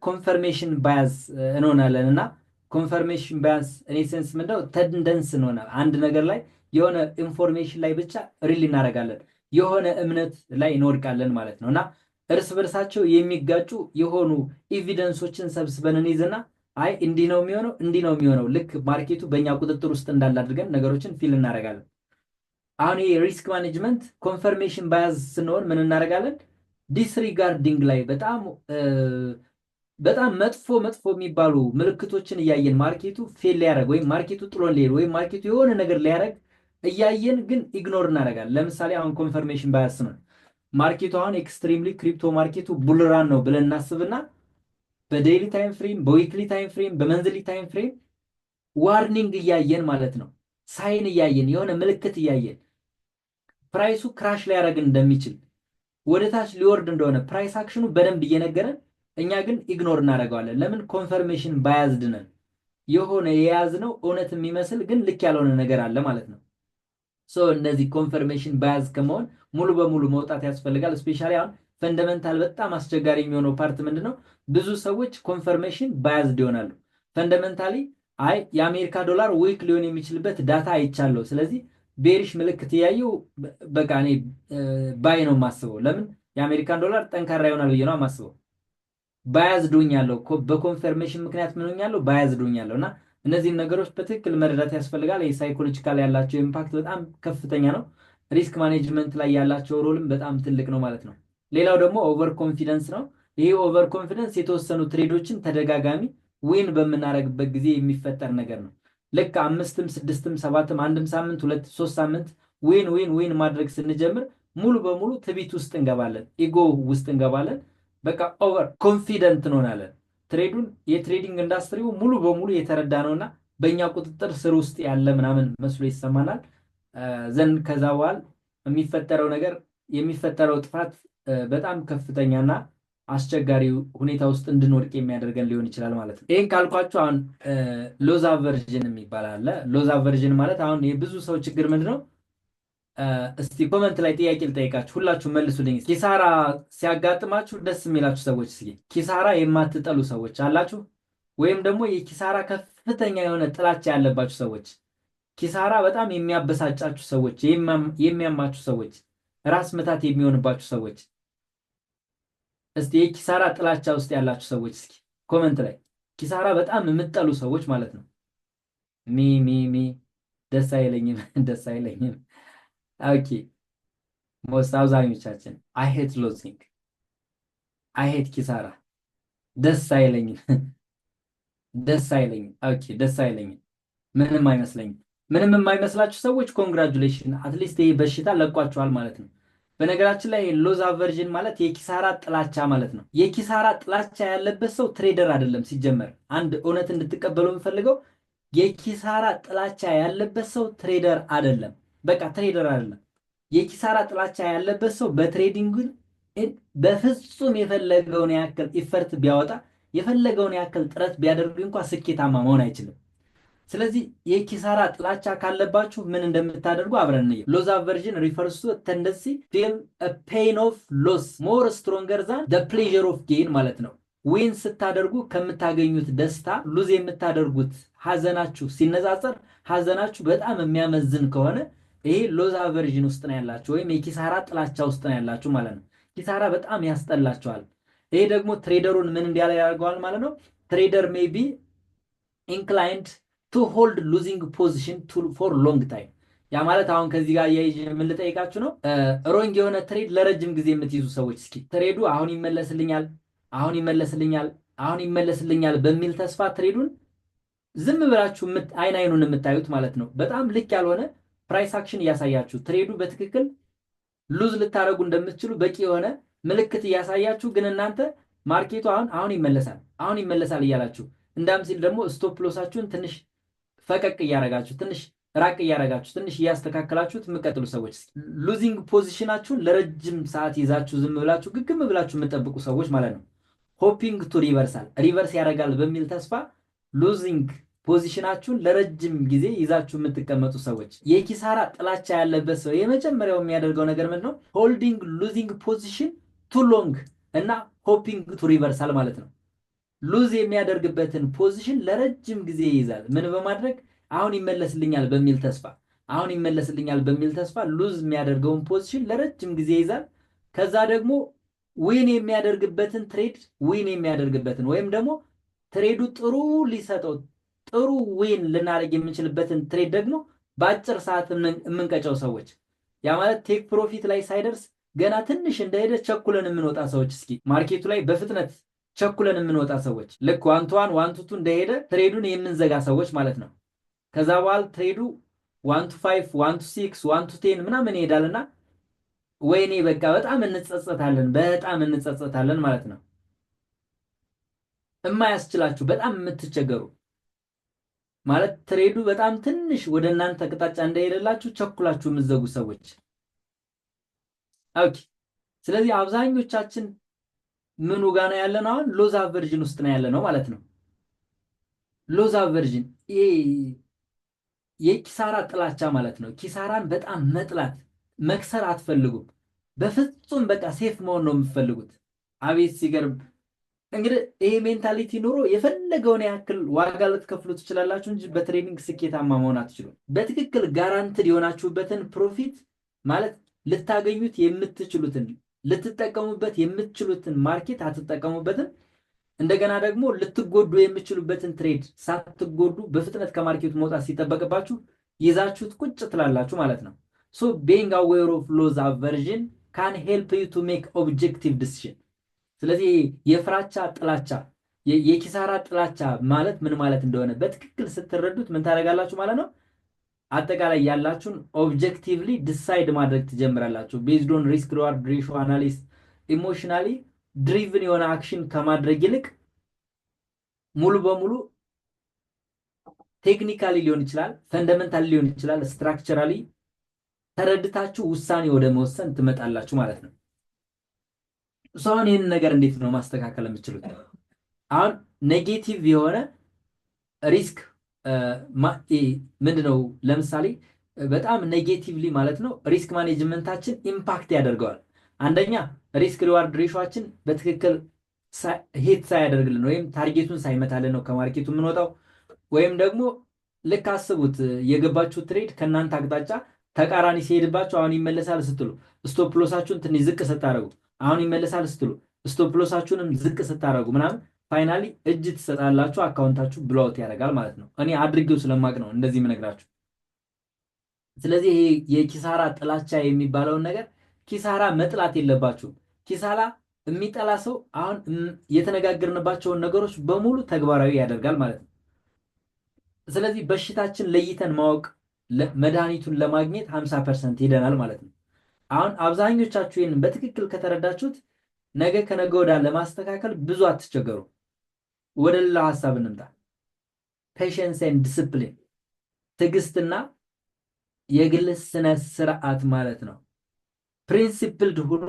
ኮንፈርሜሽን ባያዝ እንሆናለን እና ኮንፈርሜሽን ባያዝ እኔ ሴንስ ምንድነው ተንደንስ እንሆናለን። አንድ ነገር ላይ የሆነ ኢንፎርሜሽን ላይ ብቻ ሪል እናደርጋለን፣ የሆነ እምነት ላይ እንወድቃለን ማለት ነው እና እርስ በርሳቸው የሚጋጩ የሆኑ ኤቪደንሶችን ሰብስበን እንይዝና አይ እንዲህ ነው የሚሆነው እንዲህ ነው የሚሆነው ልክ ማርኬቱ በእኛ ቁጥጥር ውስጥ እንዳለ አድርገን ነገሮችን ፊል እናደርጋለን። አሁን ይሄ ሪስክ ማኔጅመንት ኮንፈርሜሽን ባያዝ ስንሆን ምን እናደርጋለን? ዲስሪጋርዲንግ ላይ በጣም መጥፎ መጥፎ የሚባሉ ምልክቶችን እያየን ማርኬቱ ፌል ሊያደርግ ወይም ማርኬቱ ጥሎን ሊሄድ ወይም ማርኬቱ የሆነ ነገር ሊያደርግ እያየን ግን ኢግኖር እናደርጋለን። ለምሳሌ አሁን ኮንፈርሜሽን ባያስ ነው። ማርኬቱ አሁን ኤክስትሪምሊ ክሪፕቶ ማርኬቱ ቡልራን ነው ብለን እናስብና በዴይሊ ታይም ፍሬም፣ በዊክሊ ታይም ፍሬም፣ በመንዝሊ ታይም ፍሬም ዋርኒንግ እያየን ማለት ነው፣ ሳይን እያየን የሆነ ምልክት እያየን ፕራይሱ ክራሽ ሊያደርግ እንደሚችል ወደ ታች ሊወርድ እንደሆነ ፕራይስ አክሽኑ በደንብ እየነገረን እኛ ግን ኢግኖር እናደርገዋለን። ለምን? ኮንፈርሜሽን ባያዝድ ነን። የሆነ የያዝነው እውነት የሚመስል ግን ልክ ያልሆነ ነገር አለ ማለት ነው። ሶ እነዚህ ኮንፈርሜሽን ባያዝ ከመሆን ሙሉ በሙሉ መውጣት ያስፈልጋል። ስፔሻሊ አሁን ፈንዳመንታል በጣም አስቸጋሪ የሚሆነው ፓርት ምንድነው? ብዙ ሰዎች ኮንፈርሜሽን ባያዝድ ይሆናሉ። ፈንዳመንታሊ አይ የአሜሪካ ዶላር ዊክ ሊሆን የሚችልበት ዳታ አይቻለሁ፣ ስለዚህ ቤሪሽ ምልክት እያየው በቃ እኔ ባይ ነው የማስበው። ለምን? የአሜሪካን ዶላር ጠንካራ ይሆናል ብዬ ነው የማስበው። ባያዝድ ሆኛለሁ፣ በኮንፈርሜሽን ምክንያት ምን ሆኛለሁ? ባያዝድ ሆኛለሁ። እና እነዚህን ነገሮች በትክክል መረዳት ያስፈልጋል። የሳይኮሎጂካል ያላቸው ኢምፓክት በጣም ከፍተኛ ነው። ሪስክ ማኔጅመንት ላይ ያላቸው ሮልም በጣም ትልቅ ነው ማለት ነው። ሌላው ደግሞ ኦቨር ኮንፊደንስ ነው። ይሄ ኦቨር ኮንፊደንስ የተወሰኑ ትሬዶችን ተደጋጋሚ ዊን በምናደርግበት ጊዜ የሚፈጠር ነገር ነው። ልክ 5ም 6ም 7ም አንድም ሳምንት 2 3 ሳምንት ዊን ዊን ዊን ማድረግ ስንጀምር ሙሉ በሙሉ ትቢት ውስጥ እንገባለን፣ ኢጎ ውስጥ እንገባለን። በቃ ኦቨር ኮንፊደንት እንሆናለን። ትሬዱን የትሬዲንግ ኢንዱስትሪው ሙሉ በሙሉ የተረዳ ነውና በእኛ ቁጥጥር ስር ውስጥ ያለ ምናምን መስሎ ይሰማናል። ዘንድ ከዛ በኋላ የሚፈጠረው ጥፋት በጣም ከፍተኛና አስቸጋሪ ሁኔታ ውስጥ እንድንወድቅ የሚያደርገን ሊሆን ይችላል ማለት ነው። ይህን ካልኳችሁ አሁን ሎዝ አቨርዥን የሚባል አለ። ሎዝ አቨርዥን ማለት አሁን የብዙ ሰው ችግር ምንድን ነው? እስቲ ኮመንት ላይ ጥያቄ ልጠይቃችሁ፣ ሁላችሁ መልሱልኝ። ኪሳራ ሲያጋጥማችሁ ደስ የሚላችሁ ሰዎች፣ እስኪ ኪሳራ የማትጠሉ ሰዎች አላችሁ? ወይም ደግሞ የኪሳራ ከፍተኛ የሆነ ጥላቻ ያለባችሁ ሰዎች፣ ኪሳራ በጣም የሚያበሳጫችሁ ሰዎች፣ የሚያማችሁ ሰዎች፣ ራስ ምታት የሚሆንባችሁ ሰዎች፣ እስቲ የኪሳራ ጥላቻ ውስጥ ያላችሁ ሰዎች እስኪ ኮመንት ላይ ኪሳራ በጣም የምትጠሉ ሰዎች ማለት ነው። ሚ ደስ አይለኝም ደስ አይለኝም። ኦኬ ሞስት አብዛኞቻችን አይ ሄት ሎዚንግ፣ አይ ሄት ኪሳራ፣ ደስ አይለኝም ደስ አይለኝም። ኦኬ ደስ አይለኝም፣ ምንም አይመስለኝም። ምንም የማይመስላችሁ ሰዎች ኮንግራጁሌሽን፣ አትሊስት ይሄ በሽታ ለቋችኋል ማለት ነው። በነገራችን ላይ ሎዝ አቨርዥን ማለት የኪሳራ ጥላቻ ማለት ነው። የኪሳራ ጥላቻ ያለበት ሰው ትሬደር አይደለም። ሲጀመር አንድ እውነት እንድትቀበሉ የምፈልገው የኪሳራ ጥላቻ ያለበት ሰው ትሬደር አይደለም። በቃ ትሬደር አይደለም። የኪሳራ ጥላቻ ያለበት ሰው በትሬዲንግ በፍጹም የፈለገውን ያክል ኢፈርት ቢያወጣ የፈለገውን ያክል ጥረት ቢያደርግ እንኳን ስኬታማ መሆን አይችልም። ስለዚህ የኪሳራ ጥላቻ ካለባችሁ ምን እንደምታደርጉ አብረን እንየው። ሎዝ አቨርዥን ሪፈርስ ቱ ተንደንሲ ፊል አ ፔን ኦፍ ሎስ ሞር ስትሮንገር ዛን ዘ ፕሌዠር ኦፍ ጌን ማለት ነው። ዊን ስታደርጉ ከምታገኙት ደስታ ሉዝ የምታደርጉት ሀዘናችሁ ሲነጻጸር ሀዘናችሁ በጣም የሚያመዝን ከሆነ ይሄ ሎዝ አቨርዥን ውስጥ ነው ያላችሁ፣ ወይም የኪሳራ ጥላቻ ውስጥ ነው ያላችሁ ማለት ነው። ኪሳራ በጣም ያስጠላችኋል። ይሄ ደግሞ ትሬደሩን ምን እንዲያለ ያደርገዋል ማለት ነው። ትሬደር ሜይ ቢ ኢንክላይንድ ቱ ሆልድ ሉዚንግ ፖዚሽን ፎር ሎንግ ታይም። ያ ማለት አሁን ከዚህ ጋር ምን ልጠይቃችሁ ነው፣ ሮንግ የሆነ ትሬድ ለረጅም ጊዜ የምትይዙ ሰዎች እስኪ ትሬዱ አሁን ይመለስልኛል አሁን ይመለስልኛል አሁን ይመለስልኛል በሚል ተስፋ ትሬዱን ዝም ብላችሁ አይኑን የምታዩት ማለት ነው። በጣም ልክ ያልሆነ ፕራይስ አክሽን እያሳያችሁ ትሬዱ በትክክል ሉዝ ልታደርጉ እንደምትችሉ በቂ የሆነ ምልክት እያሳያችሁ፣ ግን እናንተ ማርኬቱ አሁን ይመለሳል እያላችሁ እንዳም ሲል ደግሞ ስቶፕ ሎሳችሁን ትንሽ ፈቀቅ እያረጋችሁ ትንሽ ራቅ እያረጋችሁ ትንሽ እያስተካከላችሁት የምትቀጥሉ ሰዎች፣ ሉዚንግ ፖዚሽናችሁን ለረጅም ሰዓት ይዛችሁ ዝም ብላችሁ ግግም ብላችሁ የምትጠብቁ ሰዎች ማለት ነው። ሆፒንግ ቱ ሪቨርስ ያደርጋል በሚል ተስፋ ሉዚንግ ፖዚሽናችሁን ለረጅም ጊዜ ይዛችሁ የምትቀመጡ ሰዎች፣ የኪሳራ ጥላቻ ያለበት ሰው የመጀመሪያው የሚያደርገው ነገር ምንድነው? ሆልዲንግ ሉዚንግ ፖዚሽን ቱ ሎንግ እና ሆፒንግ ቱ ሪቨርሳል ማለት ነው። ሉዝ የሚያደርግበትን ፖዚሽን ለረጅም ጊዜ ይይዛል። ምን በማድረግ አሁን ይመለስልኛል በሚል ተስፋ አሁን ይመለስልኛል በሚል ተስፋ ሉዝ የሚያደርገውን ፖዚሽን ለረጅም ጊዜ ይይዛል። ከዛ ደግሞ ዊን የሚያደርግበትን ትሬድ ዊን የሚያደርግበትን ወይም ደግሞ ትሬዱ ጥሩ ሊሰጠው ጥሩ ዊን ልናደርግ የምንችልበትን ትሬድ ደግሞ በአጭር ሰዓት የምንቀጨው ሰዎች፣ ያ ማለት ቴክ ፕሮፊት ላይ ሳይደርስ ገና ትንሽ እንደሄደ ቸኩለን የምንወጣ ሰዎች፣ እስኪ ማርኬቱ ላይ በፍጥነት ቸኩለን የምንወጣ ሰዎች፣ ልክ ዋንቱዋን ዋንቱቱ እንደሄደ ትሬዱን የምንዘጋ ሰዎች ማለት ነው። ከዛ በኋላ ትሬዱ 1 to 5 1 to 6 1 to 10 ምናምን ይሄዳልና ወይኔ በቃ በጣም እንጸጸታለን ማለት ነው። የማያስችላችሁ በጣም የምትቸገሩ ማለት ትሬዱ በጣም ትንሽ ወደ እናንተ አቅጣጫ እንደሄደላችሁ ቸኩላችሁ የምትዘጉ ሰዎች። ኦኬ። ስለዚህ አብዛኞቻችን ምኑ ጋር ነው ያለነው? አሁን ሎዝ አቨርዥን ውስጥ ነው ያለነው ማለት ነው። ሎዝ አቨርዥን ይሄ የኪሳራ ጥላቻ ማለት ነው። ኪሳራን በጣም መጥላት፣ መክሰር አትፈልጉም በፍጹም። በቃ ሴፍ መሆን ነው የምትፈልጉት። አቤት ሲገርም! እንግዲህ ይሄ ሜንታሊቲ ኑሮ የፈለገውን ያክል ዋጋ ልትከፍሉ ትችላላችሁ እንጂ በትሬዲንግ ስኬታማ መሆን አትችሉም። በትክክል ጋራንትድ የሆናችሁበትን ፕሮፊት ማለት ልታገኙት የምትችሉትን ልትጠቀሙበት የምትችሉትን ማርኬት አትጠቀሙበትም። እንደገና ደግሞ ልትጎዱ የምትችሉበትን ትሬድ ሳትጎዱ በፍጥነት ከማርኬቱ መውጣት ሲጠበቅባችሁ ይዛችሁት ቁጭ ትላላችሁ ማለት ነው። ሶ being aware of loss aversion can help you to make objective decision። ስለዚህ የፍራቻ ጥላቻ የኪሳራ ጥላቻ ማለት ምን ማለት እንደሆነ በትክክል ስትረዱት ምን ታደርጋላችሁ ማለት ነው? አጠቃላይ ያላችሁን ኦብጀክቲቭሊ ዲሳይድ ማድረግ ትጀምራላችሁ። ቤዝድ ኦን ሪስክ ሪዋርድ ሬሾ አናሊሲስ ኢሞሽናሊ ድሪቭን የሆነ አክሽን ከማድረግ ይልቅ ሙሉ በሙሉ ቴክኒካሊ ሊሆን ይችላል፣ ፈንዳሜንታሊ ሊሆን ይችላል፣ ስትራክቸራሊ ተረድታችሁ ውሳኔ ወደ መወሰን ትመጣላችሁ ማለት ነው። አሁን ይህንን ነገር እንዴት ነው ማስተካከል የምችሉት? አሁን ኔጌቲቭ የሆነ ሪስክ ምንድነው? ለምሳሌ በጣም ኔጌቲቭሊ ማለት ነው ሪስክ ማኔጅመንታችን ኢምፓክት ያደርገዋል። አንደኛ ሪስክ ሪዋርድ ሬሾችን በትክክል ሂት ሳያደርግልን ወይም ታርጌቱን ሳይመታልን ነው ከማርኬቱ የምንወጣው። ወይም ደግሞ ልክ አስቡት፣ የገባችሁ ትሬድ ከእናንተ አቅጣጫ ተቃራኒ ሲሄድባችሁ አሁን ይመለሳል ስትሉ ስቶፕ ሎሳችሁን ትንሽ ዝቅ ስታደርጉ አሁን ይመለሳል ስትሉ ስቶፕ ሎሳችሁንም ዝቅ ስታደርጉ ምናምን ፋይናሊ እጅ ትሰጣላችሁ፣ አካውንታችሁ ብሎት ያደርጋል ማለት ነው። እኔ አድርጌው ስለማቅ ነው እንደዚህ የምነግራችሁ። ስለዚህ ይሄ የኪሳራ ጥላቻ የሚባለውን ነገር ኪሳራ መጥላት የለባችሁም። ኪሳራ የሚጠላ ሰው አሁን የተነጋገርንባቸውን ነገሮች በሙሉ ተግባራዊ ያደርጋል ማለት ነው። ስለዚህ በሽታችን ለይተን ማወቅ መድኃኒቱን ለማግኘት 50% ሄደናል ማለት ነው። አሁን አብዛኞቻችሁ ይህንን በትክክል ከተረዳችሁት ነገ ከነገ ወዲያ ለማስተካከል ብዙ አትቸገሩ። ወደ ሌላ ሀሳብ እንምጣ። ፔሽንስ ኤንድ ዲስፕሊን፣ ትዕግስትና የግል ስነ ስርዓት ማለት ነው። ፕሪንሲፕልድ ሆኖ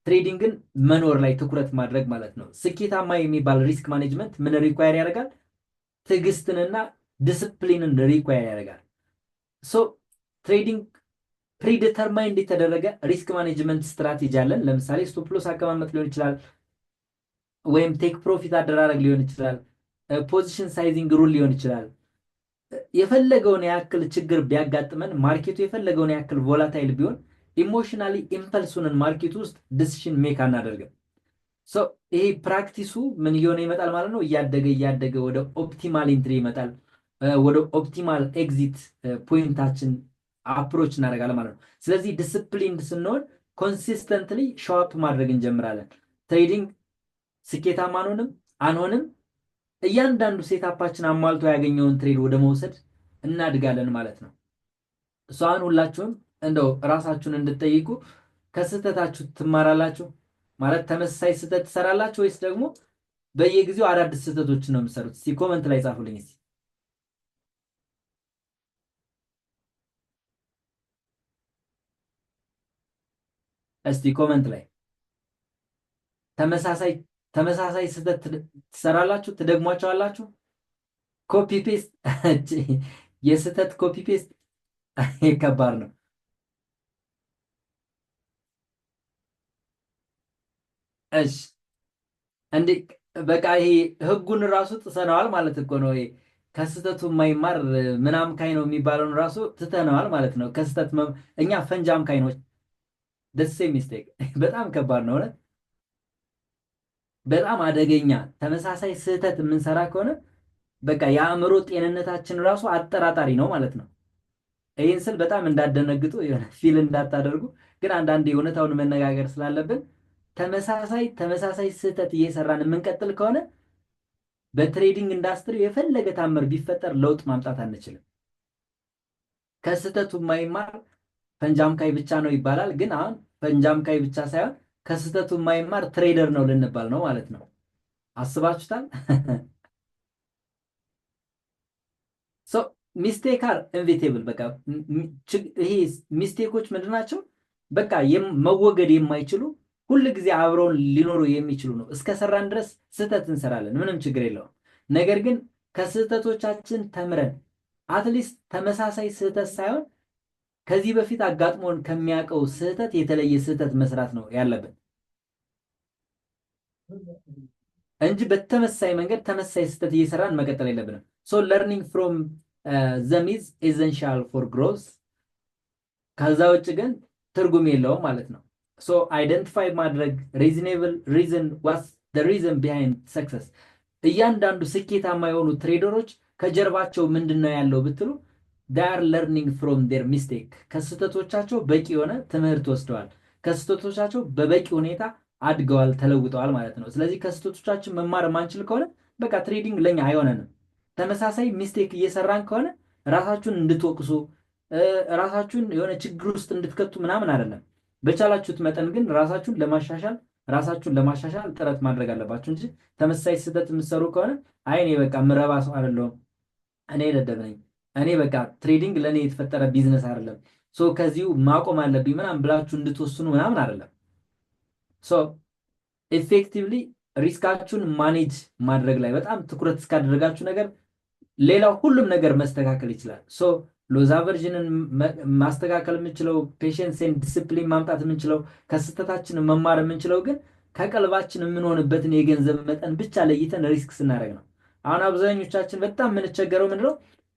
ትሬዲንግን መኖር ላይ ትኩረት ማድረግ ማለት ነው። ስኬታማ የሚባል ሪስክ ማኔጅመንት ምን ሪኳየር ያደርጋል? ትዕግስትንና ዲስፕሊንን ሪኳየር ያደርጋል። ሶ ትሬዲንግ ፕሪዲተርማይንድ የተደረገ ሪስክ ማኔጅመንት ስትራቴጂ አለን። ለምሳሌ ስቶፕ ሎስ አቀማመጥ ሊሆን ይችላል፣ ወይም ቴክ ፕሮፊት አደራረግ ሊሆን ይችላል፣ ፖዚሽን ሳይዚንግ ሩል ሊሆን ይችላል። የፈለገውን ያክል ችግር ቢያጋጥመን ማርኬቱ የፈለገውን ያክል ቮላታይል ቢሆን ኢሞሽናሊ ኢምፐልሱንን ማርኬቱ ውስጥ ዲሲሽን ሜክ አናደርግም። ይሄ ፕራክቲሱ ምን እየሆነ ይመጣል ማለት ነው? እያደገ ወደ ኦፕቲማል ኢንትሪ ይመጣል። ወደ ኦፕቲማል ኤግዚት ፖይንታችን አፕሮች እናደርጋለን ማለት ነው። ስለዚህ ዲስፕሊንድ ስንሆን ኮንሲስተንትሊ ሾፕ ማድረግ እንጀምራለን። ትሬዲንግ ስኬታማ አንሆንም እያንዳንዱ ሴታፓችን አሟልቶ ያገኘውን ትሬድ ወደ መውሰድ እናድጋለን ማለት ነው። እሷን ሁላችሁም እንደው ራሳችሁን እንድትጠይቁ፣ ከስህተታችሁ ትማራላችሁ ማለት ተመሳሳይ ስህተት ትሰራላችሁ ወይስ ደግሞ በየጊዜው አዳዲስ ስህተቶችን ነው የምትሰሩት? እስቲ ኮመንት ላይ ጻፉልኝ። እስቲ ኮመንት ላይ ተመሳሳይ ስህተት ትሰራላችሁ፣ ትደግሟቸዋላችሁ? ኮፒ ፔስት የስህተት ኮፒ ፔስት ከባድ ነው። እሺ በቃ ይሄ ህጉን ራሱ ጥሰነዋል ማለት እኮ ነው። ይሄ ከስህተቱ የማይማር ምን አምካኝ ነው የሚባለውን ራሱ ትተነዋል ማለት ነው። እኛ ፈንጂ አምካኝ ደሴ ሚስቴክ በጣም ከባድ ነው እውነት። በጣም አደገኛ ተመሳሳይ ስህተት የምንሰራ ከሆነ በቃ የአእምሮ ጤንነታችን ራሱ አጠራጣሪ ነው ማለት ነው። ይህን ስል በጣም እንዳደነግጡ የሆነ ፊል እንዳታደርጉ፣ ግን አንዳንድ እውነታውን መነጋገር ስላለብን ተመሳሳይ ስህተት እየሰራን የምንቀጥል ከሆነ በትሬዲንግ ኢንዱስትሪ የፈለገ ታምር ቢፈጠር ለውጥ ማምጣት አንችልም። ከስህተቱ የማይማር ፈንጃምካይ ብቻ ነው ይባላል። ግን አሁን ፈንጃምካይ ብቻ ሳይሆን ከስህተቱ የማይማር ትሬደር ነው ልንባል ነው ማለት ነው። አስባችሁታል? ሚስቴክ አር ኢንቪቴብል። በቃ ይሄ ሚስቴኮች ምንድን ናቸው? በቃ መወገድ የማይችሉ ሁል ጊዜ አብረውን ሊኖሩ የሚችሉ ነው። እስከሰራን ድረስ ስህተት እንሰራለን፣ ምንም ችግር የለውም። ነገር ግን ከስህተቶቻችን ተምረን አትሊስት ተመሳሳይ ስህተት ሳይሆን ከዚህ በፊት አጋጥሞን ከሚያውቀው ስህተት የተለየ ስህተት መስራት ነው ያለብን እንጂ በተመሳሳይ መንገድ ተመሳሳይ ስህተት እየሰራን መቀጠል የለብንም። ሶ ለርኒንግ ፍሮም ዘም ኢዝ ኤሰንሻል ፎር ግሮዝ። ከዛ ውጭ ግን ትርጉም የለውም ማለት ነው። ሶ አይደንቲፋይ ማድረግ ሪዝኔብል ሪዝን ዋትስ ዘ ሪዝን ቢሃይንድ ሰክሰስ። እያንዳንዱ ስኬታማ የሆኑ ትሬደሮች ከጀርባቸው ምንድን ነው ያለው ብትሉ they are learning from their mistake። ከስህተቶቻቸው በቂ የሆነ ትምህርት ወስደዋል። ከስህተቶቻቸው በበቂ ሁኔታ አድገዋል፣ ተለውጠዋል ማለት ነው። ስለዚህ ከስህተቶቻችን መማር የማንችል ከሆነ በቃ ትሬዲንግ ለኛ አይሆነንም። ተመሳሳይ ሚስቴክ እየሰራን ከሆነ ራሳችሁን እንድትወቅሱ ራሳችሁን የሆነ ችግር ውስጥ እንድትከቱ ምናምን አይደለም። በቻላችሁት መጠን ግን ራሳችሁን ለማሻሻል ጥረት ማድረግ አለባችሁ እንጂ ተመሳሳይ ስህተት የምትሰሩ ከሆነ አይ እኔ በቃ ምረባ ሰው አይደለሁም፣ እኔ ደደብ ነኝ፣ እኔ በቃ ትሬዲንግ ለእኔ የተፈጠረ ቢዝነስ አይደለም፣ ሶ ከዚሁ ማቆም አለብኝ ምናምን ብላችሁ እንድትወስኑ ምናምን አይደለም። ሶ ኤፌክቲቭሊ ሪስካችሁን ማኔጅ ማድረግ ላይ በጣም ትኩረት እስካደረጋችሁ ነገር ሌላው ሁሉም ነገር መስተካከል ይችላል። ሶ ሎዝ አቨርዥንን ማስተካከል የምንችለው፣ ፔሽንስ ኤንድ ዲስፕሊን ማምጣት የምንችለው፣ ከስህተታችን መማር የምንችለው ግን ከቀልባችን የምንሆንበትን የገንዘብ መጠን ብቻ ለይተን ሪስክ ስናደርግ ነው። አሁን አብዛኞቻችን በጣም የምንቸገረው ምንድነው?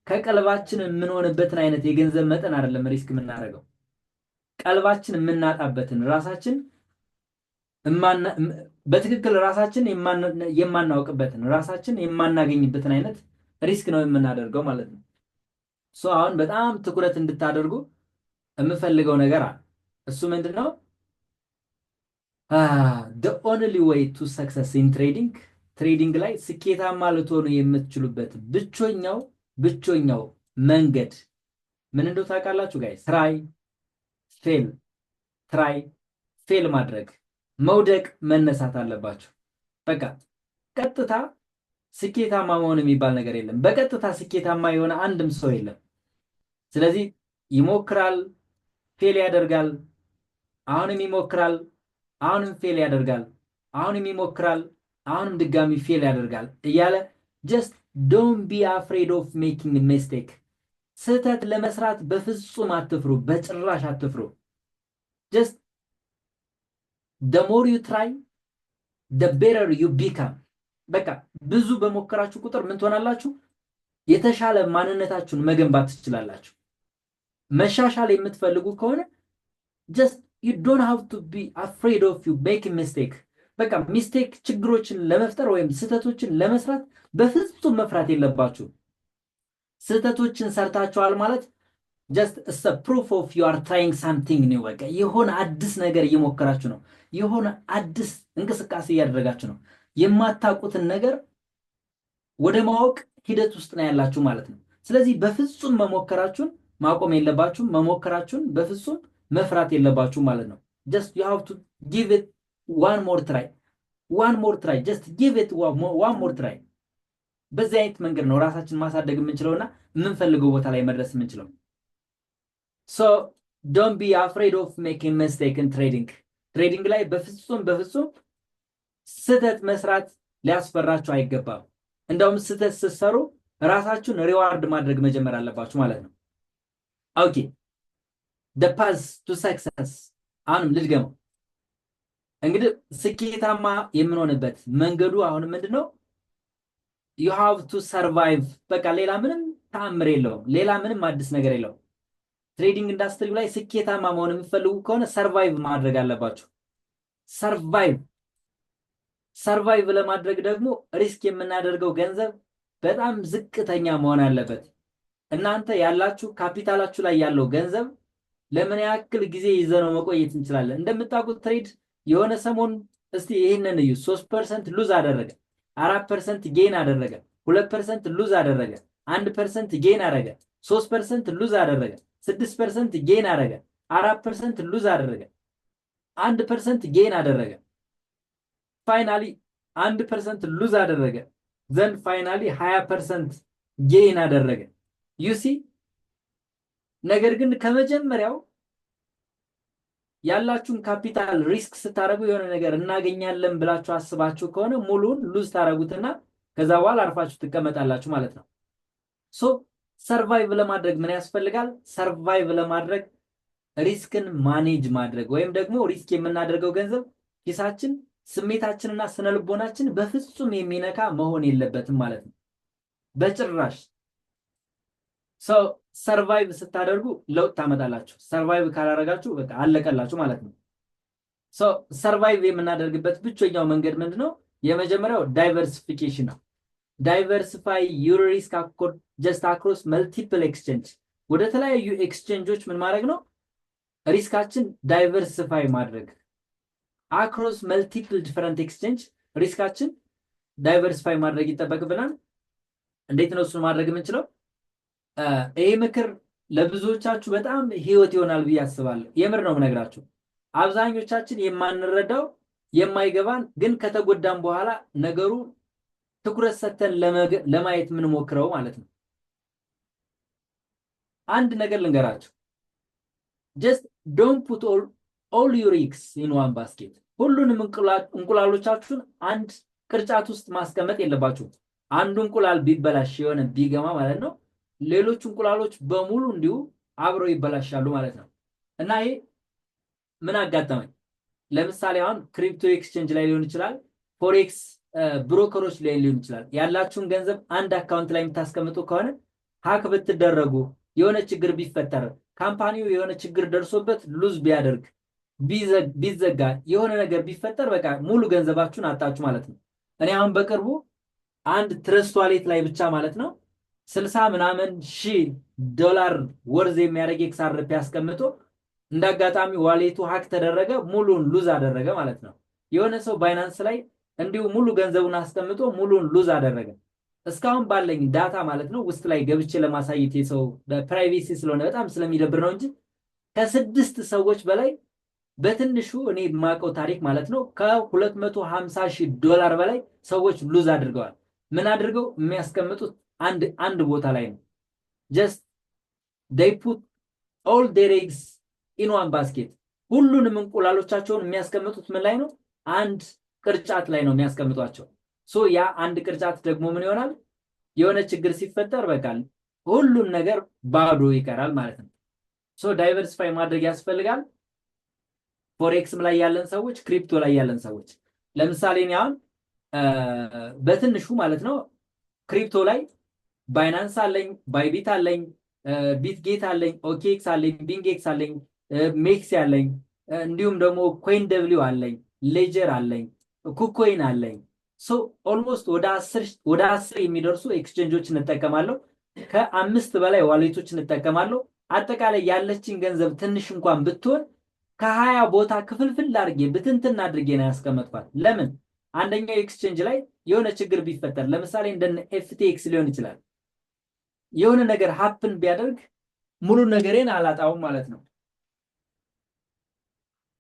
ከቀልባችን የምንሆንበትን አይነት የገንዘብ መጠን አይደለም ሪስክ የምናደርገው፣ ቀልባችን የምናጣበትን ራሳችን በትክክል ራሳችን የማናውቅበትን ራሳችን የማናገኝበትን አይነት ሪስክ ነው የምናደርገው ማለት ነው። ሶ አሁን በጣም ትኩረት እንድታደርጉ የምፈልገው ነገር አለ። እሱ ምንድነው? the only way to success in ትሬዲንግ ላይ ስኬታማ ልትሆኑ የምትችሉበት ብቸኛው መንገድ ምን እንደው ታውቃላችሁ ጋይስ? ትራይ ፌል ማድረግ፣ መውደቅ፣ መነሳት አለባችሁ። በቃ ቀጥታ ስኬታማ መሆን የሚባል ነገር የለም። በቀጥታ ስኬታማ የሆነ አንድም ሰው የለም። ስለዚህ ይሞክራል፣ ፌል ያደርጋል፣ አሁንም ይሞክራል፣ አሁንም ፌል ያደርጋል፣ አሁንም ይሞክራል፣ አሁንም ድጋሚ ፌል ያደርጋል እያለ ጀስት ዶንት ቢ አፍሬድ ኦፍ ሜኪንግ ሚስቴክ። ስህተት ለመስራት በፍጹም አትፍሩ፣ በጭራሽ አትፍሩ። ጀስት the more you try the better you become። በቃ ብዙ በሞከራችሁ ቁጥር ምን ትሆናላችሁ? የተሻለ ማንነታችሁን መገንባት ትችላላችሁ። መሻሻል የምትፈልጉ ከሆነ just you don't have to be afraid of you making mistake። በቃ ሚስቴክ ችግሮችን ለመፍጠር ወይም ስህተቶችን ለመስራት በፍጹም መፍራት የለባችሁ። ስህተቶችን ሰርታችኋል ማለት just it's a proof of you are trying something new። በቃ የሆነ አዲስ ነገር እየሞከራችሁ ነው፣ የሆነ አዲስ እንቅስቃሴ እያደረጋችሁ ነው። የማታውቁትን ነገር ወደ ማወቅ ሂደት ውስጥ ነው ያላችሁ ማለት ነው። ስለዚህ በፍጹም መሞከራችሁን ማቆም የለባችሁም። መሞከራችሁን በፍጹም መፍራት የለባችሁ ማለት ነው። just you have to give it one more try just give it one more try። በዚህ አይነት መንገድ ነው ራሳችን ማሳደግ የምንችለውና የምንፈልገው ቦታ ላይ መድረስ የምንችለው። so don't be afraid of making mistake in ትሬዲንግ ላይ በፍጹም ስህተት መስራት ሊያስፈራችሁ አይገባም። እንደውም ስህተት ስትሰሩ ራሳችሁን ሪዋርድ ማድረግ መጀመር አለባችሁ ማለት ነው። ኦኬ the path to success አሁንም ልድገመው። እንግዲህ ስኬታማ የምንሆንበት መንገዱ አሁን ምንድነው? ዩ ሃቭ ቱ ሰርቫይቭ። በቃ ሌላ ምንም ተአምር የለውም። ሌላ ምንም አዲስ ነገር የለውም። ትሬዲንግ ኢንዱስትሪ ላይ ስኬታማ መሆን የሚፈልጉ ከሆነ ሰርቫይቭ ማድረግ አለባችሁ። ሰርቫይቭ ሰርቫይቭ ለማድረግ ደግሞ ሪስክ የምናደርገው ገንዘብ በጣም ዝቅተኛ መሆን አለበት። እናንተ ያላችሁ ካፒታላችሁ ላይ ያለው ገንዘብ ለምን ያክል ጊዜ ይዘነው መቆየት እንችላለን? እንደምታውቁት ትሬድ የሆነ ሰሞን እስቲ ይህንን እዩ። 3% ሉዝ አደረገ፣ 4% ጌን አደረገ፣ 2% ሉዝ አደረገ፣ 1% ጌን አደረገ፣ 3% ሉዝ አደረገ፣ 6% ጌን አደረገ፣ 4% ሉዝ አደረገ፣ 1% ጌን አደረገ፣ ፋይናሊ 1% ሉዝ አደረገ፣ ዘንድ ፋይናሊ 20% ጌን አደረገ። ዩሲ ነገር ግን ከመጀመሪያው ያላችሁን ካፒታል ሪስክ ስታደርጉ የሆነ ነገር እናገኛለን ብላችሁ አስባችሁ ከሆነ ሙሉን ሉዝ ታደርጉትና ከዛ በኋላ አርፋችሁ ትቀመጣላችሁ ማለት ነው። ሶ ሰርቫይቭ ለማድረግ ምን ያስፈልጋል? ሰርቫይቭ ለማድረግ ሪስክን ማኔጅ ማድረግ ወይም ደግሞ ሪስክ የምናደርገው ገንዘብ ኪሳችን፣ ስሜታችንና ስነልቦናችን በፍጹም የሚነካ መሆን የለበትም ማለት ነው። በጭራሽ። ሰው ሰርቫይቭ ስታደርጉ ለውጥ ታመጣላችሁ። ሰርቫይቭ ካላረጋችሁ በቃ አለቀላችሁ ማለት ነው። ሰው ሰርቫይቭ የምናደርግበት ብቸኛው መንገድ ምንድነው? የመጀመሪያው ዳይቨርሲፊኬሽን ነው። ዳይቨርሲፋይ ዩር ሪስክ ጀስት አክሮስ መልቲፕል ኤክስቼንጅ። ወደ ተለያዩ ኤክስቼንጆች ምን ማድረግ ነው? ሪስካችን ዳይቨርሲፋይ ማድረግ። አክሮስ መልቲፕል ዲፈረንት ኤክስቼንጅ ሪስካችን ዳይቨርሲፋይ ማድረግ ይጠበቅብናል። እንዴት ነው እሱን ማድረግ የምንችለው? ይህ ምክር ለብዙዎቻችሁ በጣም ህይወት ይሆናል ብዬ አስባለሁ። የምር ነው የምነግራችሁ። አብዛኞቻችን የማንረዳው የማይገባን ግን ከተጎዳን በኋላ ነገሩ ትኩረት ሰጥተን ለማየት የምንሞክረው ማለት ነው። አንድ ነገር ልንገራችሁ። ጀስት ዶንት ፑት ኦል ዩር ኤግስ ኢን ዋን ባስኬት። ሁሉንም እንቁላሎቻችሁን አንድ ቅርጫት ውስጥ ማስቀመጥ የለባችሁም። አንዱ እንቁላል ቢበላሽ የሆነ ቢገማ ማለት ነው ሌሎች እንቁላሎች በሙሉ እንዲሁ አብረው ይበላሻሉ ማለት ነው። እና ይሄ ምን አጋጠመኝ? ለምሳሌ አሁን ክሪፕቶ ኤክስቼንጅ ላይ ሊሆን ይችላል፣ ፎሬክስ ብሮከሮች ላይ ሊሆን ይችላል። ያላችሁን ገንዘብ አንድ አካውንት ላይ የምታስቀምጡ ከሆነ ሀክ ብትደረጉ፣ የሆነ ችግር ቢፈጠር፣ ካምፓኒው የሆነ ችግር ደርሶበት ሉዝ ቢያደርግ፣ ቢዘጋ፣ የሆነ ነገር ቢፈጠር በቃ ሙሉ ገንዘባችሁን አጣችሁ ማለት ነው። እኔ አሁን በቅርቡ አንድ ትረስት ዋሌት ላይ ብቻ ማለት ነው 60 ምናምን ሺህ ዶላር ወርዝ የሚያደርግ ኤክስአርፒ አስቀምጦ እንዳጋጣሚ ዋሌቱ ሀክ ተደረገ፣ ሙሉን ሉዝ አደረገ ማለት ነው። የሆነ ሰው ባይናንስ ላይ እንዲሁ ሙሉ ገንዘቡን አስቀምጦ ሙሉን ሉዝ አደረገ። እስካሁን ባለኝ ዳታ ማለት ነው ውስጥ ላይ ገብቼ ለማሳየት የሰው ፕራይቬሲ ስለሆነ በጣም ስለሚደብር ነው እንጂ ከ6 ሰዎች በላይ በትንሹ እኔ የማውቀው ታሪክ ማለት ነው ከ250 ሺህ ዶላር በላይ ሰዎች ሉዝ አድርገዋል። ምን አድርገው? የሚያስቀምጡት አንድ ቦታ ላይ ነው። ጀስት they put all their eggs in one basket። ሁሉንም እንቁላሎቻቸውን የሚያስቀምጡት ምን ላይ ነው? አንድ ቅርጫት ላይ ነው የሚያስቀምጧቸው። ሶ ያ አንድ ቅርጫት ደግሞ ምን ይሆናል? የሆነ ችግር ሲፈጠር በቃ ሁሉም ነገር ባዶ ይቀራል ማለት ነው። ሶ ዳይቨርሲፋይ ማድረግ ያስፈልጋል። ፎሬክስም ላይ ያለን ሰዎች፣ ክሪፕቶ ላይ ያለን ሰዎች ለምሳሌ እኔ አሁን በትንሹ ማለት ነው ክሪፕቶ ላይ ባይናንስ አለኝ፣ ባይቢት አለኝ፣ ቢትጌት አለኝ፣ ኦኬክስ አለኝ፣ ቢንጌክስ አለኝ፣ ሜክስ አለኝ፣ እንዲሁም ደግሞ ኮይን ደብሊው አለኝ፣ ሌጀር አለኝ፣ ኩኮይን አለኝ። ሶ ኦልሞስት ወደ 10 የሚደርሱ ኤክስቼንጆች እንጠቀማለሁ። ከ5 በላይ ዋሌቶች እንጠቀማለሁ። አጠቃላይ ያለችን ገንዘብ ትንሽ እንኳን ብትሆን ከ20 ቦታ ክፍልፍል አድርጌ ብትንትን አድርጌ ነው ያስቀመጥኳት። ለምን? አንደኛው ኤክስቼንጅ ላይ የሆነ ችግር ቢፈጠር ለምሳሌ እንደነ ኤፍቲኤክስ ሊሆን ይችላል የሆነ ነገር ሀፕን ቢያደርግ ሙሉ ነገሬን አላጣውም ማለት ነው።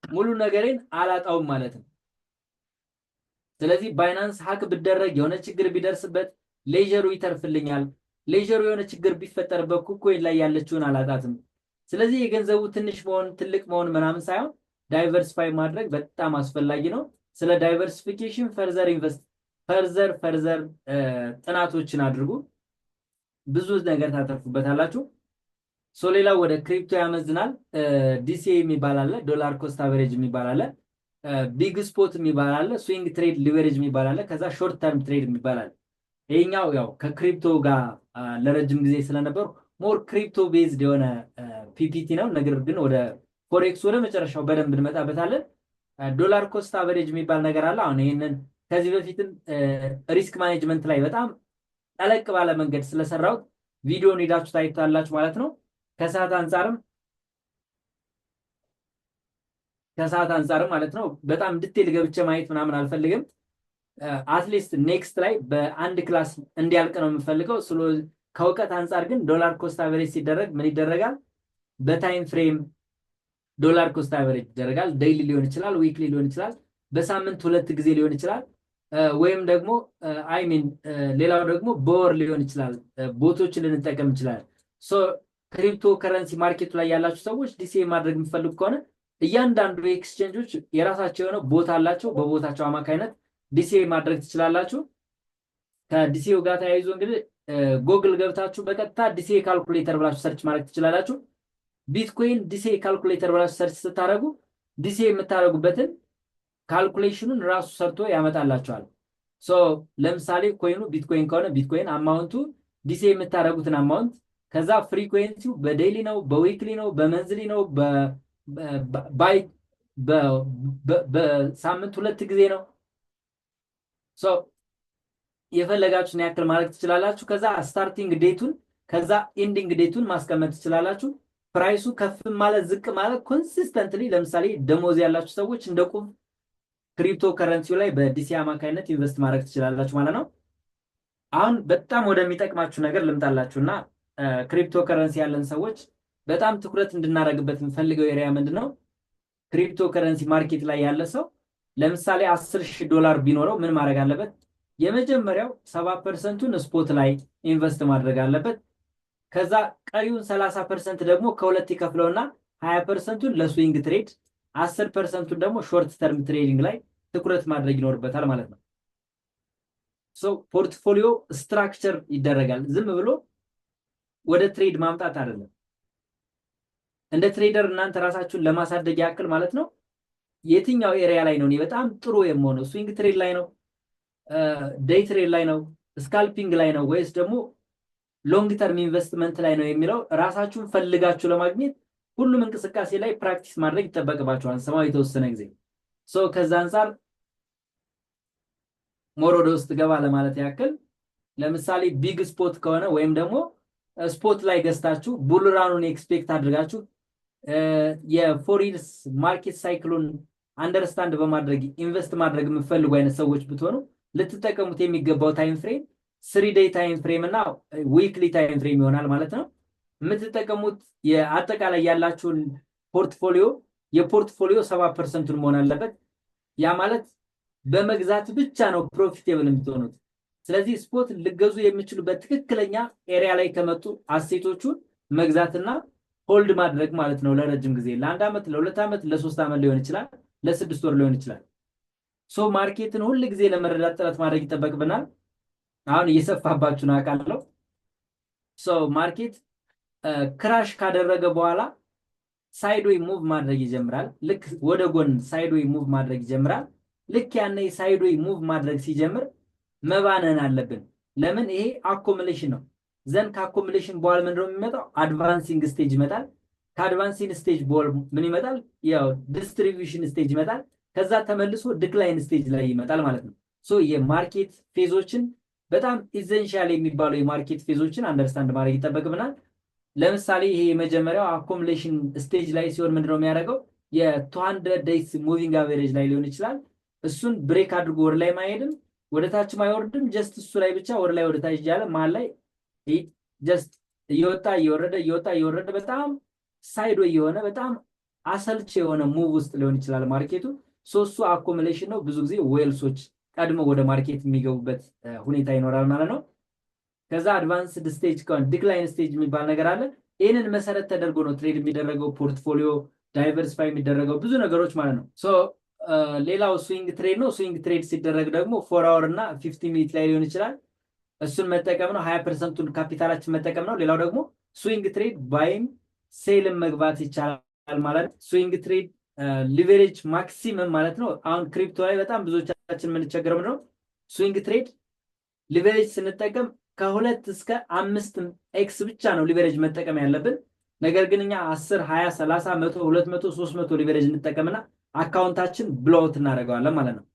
ሙሉ ነገሬን አላጣውም ማለት ነው። ስለዚህ ባይናንስ ሀክ ቢደረግ የሆነ ችግር ቢደርስበት ሌጀሩ ይተርፍልኛል። ሌጀሩ የሆነ ችግር ቢፈጠርበት ኩኮይን ላይ ያለችውን አላጣትም። ስለዚህ የገንዘቡ ትንሽ መሆን ትልቅ መሆን ምናምን ሳይሆን ዳይቨርሲፋይ ማድረግ በጣም አስፈላጊ ነው። ስለ ዳይቨርሲፊኬሽን ፈርዘር ጥናቶችን አድርጉ። ብዙ ነገር ታተርፉበታላችሁ። ሶ ሌላው ወደ ክሪፕቶ ያመዝናል። ዲሲኤ የሚባል አለ፣ ዶላር ኮስት አቨሬጅ የሚባል አለ። ቢግ ስፖት የሚባል አለ፣ ስዊንግ ትሬድ ሊቨሬጅ የሚባል አለ፣ ከዛ ሾርት ተርም ትሬድ የሚባል አለ። ይሄኛው ያው ከክሪፕቶ ጋር ለረጅም ጊዜ ስለነበሩ ሞር ክሪፕቶ ቤዝድ የሆነ ፒፒቲ ነው። ነገር ግን ወደ ፎሬክስ ወደ መጨረሻው በደንብ እንመጣበታለን። ዶላር ኮስት አቨሬጅ የሚባል ነገር አለ። አሁን ይህንን ከዚህ በፊትም ሪስክ ማኔጅመንት ላይ በጣም ጠለቅ ባለ መንገድ ስለሰራሁት ቪዲዮን ሄዳችሁ ታይታላችሁ ማለት ነው። ከሰዓት አንጻርም ማለት ነው በጣም ዲቴል ገብቼ ማየት ምናምን አልፈልግም። አትሊስት ኔክስት ላይ በአንድ ክላስ እንዲያልቅ ነው የምፈልገው። ከእውቀት አንጻር ግን ዶላር ኮስት አቨሬጅ ሲደረግ ምን ይደረጋል? በታይም ፍሬም ዶላር ኮስት አቨሬጅ ይደረጋል። ዴይሊ ሊሆን ይችላል፣ ዊክሊ ሊሆን ይችላል፣ በሳምንት 2 ጊዜ ሊሆን ይችላል፣ ወይም ደግሞ ሌላው ደግሞ በወር ሊሆን ይችላል። ቦቶችን ልንጠቀም ይችላል። ክሪፕቶ ከረንሲ ማርኬቱ ላይ ያላችሁ ሰዎች ዲሲኤ ማድረግ የሚፈልጉ ከሆነ እያንዳንዱ ኤክስቼንጆች የራሳቸው የሆነ ቦታ አላቸው። በቦታቸው አማካይነት ዲሲኤ ማድረግ ትችላላችሁ። ከዲሲኤው ጋር ተያይዞ እንግዲህ ጎግል ገብታችሁ በቀጥታ ዲሲኤ ካልኩሌተር ብላችሁ ሰርች ማድረግ ትችላላችሁ። ቢትኮይን ዲሲኤ ካልኩሌተር ብላችሁ ሰርች ስታደርጉ ዲሲኤ የምታደርጉበትን ካልኩሌሽኑን ራሱ ሰርቶ ያመጣላችኋል። ለምሳሌ ኮይኑ ቢትኮይን ከሆነ ቢትኮይን አማውንቱ ዲሲኤ የምታደርጉትን አማውንት፣ ከዛ ፍሪኩዌንሲው በዴይሊ ነው፣ በዊክሊ ነው፣ በመንዝሊ ነው፣ በሳምንት 2 ጊዜ ነው። የፈለጋችሁን ያክል ማድረግ ትችላላችሁ። ከዛ ስታርቲንግ ዴቱን ከዛ ኢንዲንግ ዴቱን ማስቀመጥ ትችላላችሁ። ፕራይሱ ከፍ ማለት ዝቅ ማለት ኮንሲስተንትሊ፣ ለምሳሌ ደሞዝ ያላችሁ ሰዎች እንደ ቁብ ክሪፕቶ ከረንሲው ላይ በዲሲ አማካይነት ኢንቨስት ማድረግ ትችላላችሁ ማለት ነው። አሁን በጣም ወደሚጠቅማችሁ ነገር ልምጣላችሁና ክሪፕቶ ከረንሲ ያለን ሰዎች በጣም ትኩረት እንድናደርግበት የምፈልገው ኤሪያ ምንድነው? ክሪፕቶ ከረንሲ ማርኬት ላይ ያለ ሰው ለምሳሌ $10,000 ቢኖረው ምን ማድረግ አለበት? የመጀመሪያው 7%ን ስፖት ላይ ኢንቨስት ማድረግ አለበት። ከዛ ቀሪውን 30% ደግሞ ከሁለት ይከፍለውና 20%ን ለስዊንግ ትሬድ፣ 10%ን ደግሞ ሾርት ተርም ትሬዲንግ ላይ ትኩረት ማድረግ ይኖርበታል ማለት ነው። ፖርትፎሊዮ ስትራክቸር ይደረጋል። ዝም ብሎ ወደ ትሬድ ማምጣት አይደለም። እንደ ትሬደር እናንተ ራሳችሁን ለማሳደግ ያክል ማለት ነው የትኛው ኤሪያ ላይ ነው እኔ በጣም ጥሩ የምሆነው? ስዊንግ ትሬድ ላይ ነው? ዴይ ትሬድ ላይ ነው? ስካልፒንግ ላይ ነው? ወይስ ደግሞ ሎንግ ተርም ኢንቨስትመንት ላይ ነው የሚለው ራሳችሁን ፈልጋችሁ ለማግኘት ሁሉም እንቅስቃሴ ላይ ፕራክቲስ ማድረግ ይጠበቅባችኋል ሰማው የተወሰነ ጊዜ። ከዛ አንፃር ሞር ወደ ውስጥ ገባ ለማለት ያክል ለምሳሌ ቢግ ስፖት ከሆነ ወይም ደግሞ ስፖት ላይ ገዝታችሁ ቡልራኑን ኤክስፔክት አድርጋችሁ የፎሪንስ ማርኬት ሳይክሉን አንደርስታንድ በማድረግ ኢንቨስት ማድረግ የምትፈልጉ አይነት ሰዎች ብትሆኑ ልትጠቀሙት የሚገባው ታይም ፍሬም 3 ዴይ ታይም ፍሬም እና ዊክሊ ታይም ፍሬም ይሆናል ማለት ነው። የምትጠቀሙት የአጠቃላይ ያላችሁን የፖርትፎሊዮ 7%ን መሆን አለበት። ያ ማለት በመግዛት ብቻ ነው ፕሮፊቴብል የምትሆኑት። ስለዚህ ስፖት ልገዙ የሚችሉበት ትክክለኛ ኤሪያ ላይ ከመጡ አሴቶቹን መግዛትና ሆልድ ማድረግ ማለት ነው ለረጅም ጊዜ፣ ለ1 ዓመት፣ ለ2 ዓመት፣ ለ3 ዓመት ሊሆን ይችላል፣ ለ6 ወር ሊሆን ይችላል። ማርኬትን ሁል ጊዜ ለመረዳት ጥረት ማድረግ ይጠበቅብናል። አሁን እየሰፋባችሁ ነው አውቃለሁ። ማርኬት ክራሽ ካደረገ በኋላ ሳይድዌይ ሙቭ ማድረግ ይጀምራል። ልክ ወደ ጎን ሳይድዌይ ሙቭ ማድረግ ይጀምራል። ልክ ያኔ ሳይድዌይ ሙቭ ማድረግ ሲጀምር መባነን አለብን። ለምን? ይሄ አኮሙሌሽን ነው። ዘን ከአኮሙሌሽን በኋላ ምንድን ነው የሚመጣው? አድቫንሲንግ ስቴጅ ይመጣል። ከአድቫንሲንግ ስቴጅ በኋላ ምን ይመጣል? ያው ዲስትሪቢዩሽን ስቴጅ ይመጣል። ከዛ ተመልሶ ዲክላይን ስቴጅ ላይ ይመጣል ማለት ነው። የማርኬት ፌዞችን በጣም ኢሰንሻል የሚባሉ የማርኬት ፌዞችን አንደርስታንድ ማድረግ ይጠበቅብናል። ለምሳሌ ይሄ የመጀመሪያው አኮሙሌሽን ስቴጅ ላይ ሲሆን ምንድነው የሚያደርገው? የ200 ዴይስ ሙቪንግ አቨሬጅ ላይ ሊሆን ይችላል። እሱን ብሬክ አድርጎ ወደ ላይ ማይሄድም ወደ ታችም አይወርድም። ጀስት እሱ ላይ ብቻ ወደ ላይ ወደ ታች ያለ መሀል ላይ ጀስት እየወጣ እየወረደ በጣም ሳይዶ የሆነ በጣም አሰልች የሆነ ሙቭ ውስጥ ሊሆን ይችላል ማርኬቱ። እሱ አኮሙሌሽን ነው። ብዙ ጊዜ ዌልሶች ቀድሞ ወደ ማርኬት የሚገቡበት ሁኔታ ይኖራል ማለት ነው። ከዛ አድቫንስድ ስቴጅ ከሆነ ዲክላይን ስቴጅ የሚባል ነገር አለ። ይህንን መሰረት ተደርጎ ነው ትሬድ የሚደረገው፣ ፖርትፎሊዮ ዳይቨርሲፋይ የሚደረገው ብዙ ነገሮች ማለት ነው። ሌላው ስዊንግ ትሬድ ነው። ስዊንግ ትሬድ ሲደረግ ደግሞ 4 አወር እና 50 ሚኒት ላይ ሊሆን ይችላል። እሱን መጠቀም ነው። 20%ቱን ካፒታላችን መጠቀም ነው። ሌላው ደግሞ ስዊንግ ትሬድ ባይም ሴልም መግባት ይቻላል ማለት ነው። ስዊንግ ትሬድ ሊቨሬጅ ማክሲመም ማለት ነው። አሁን ክሪፕቶ ላይ በጣም ብዙዎቻችን የምንቸገረው ምንድነው? ስዊንግ ትሬድ ሊቨሬጅ ስንጠቀም ከ2 እስከ 5 ኤክስ ብቻ ነው ሊቨሬጅ መጠቀም ያለብን። ነገር ግን እኛ 10 20 30 100 200 300 ሊቨሬጅ እንጠቀምና አካውንታችን ብሎውት እናደርገዋለን ማለት ነው።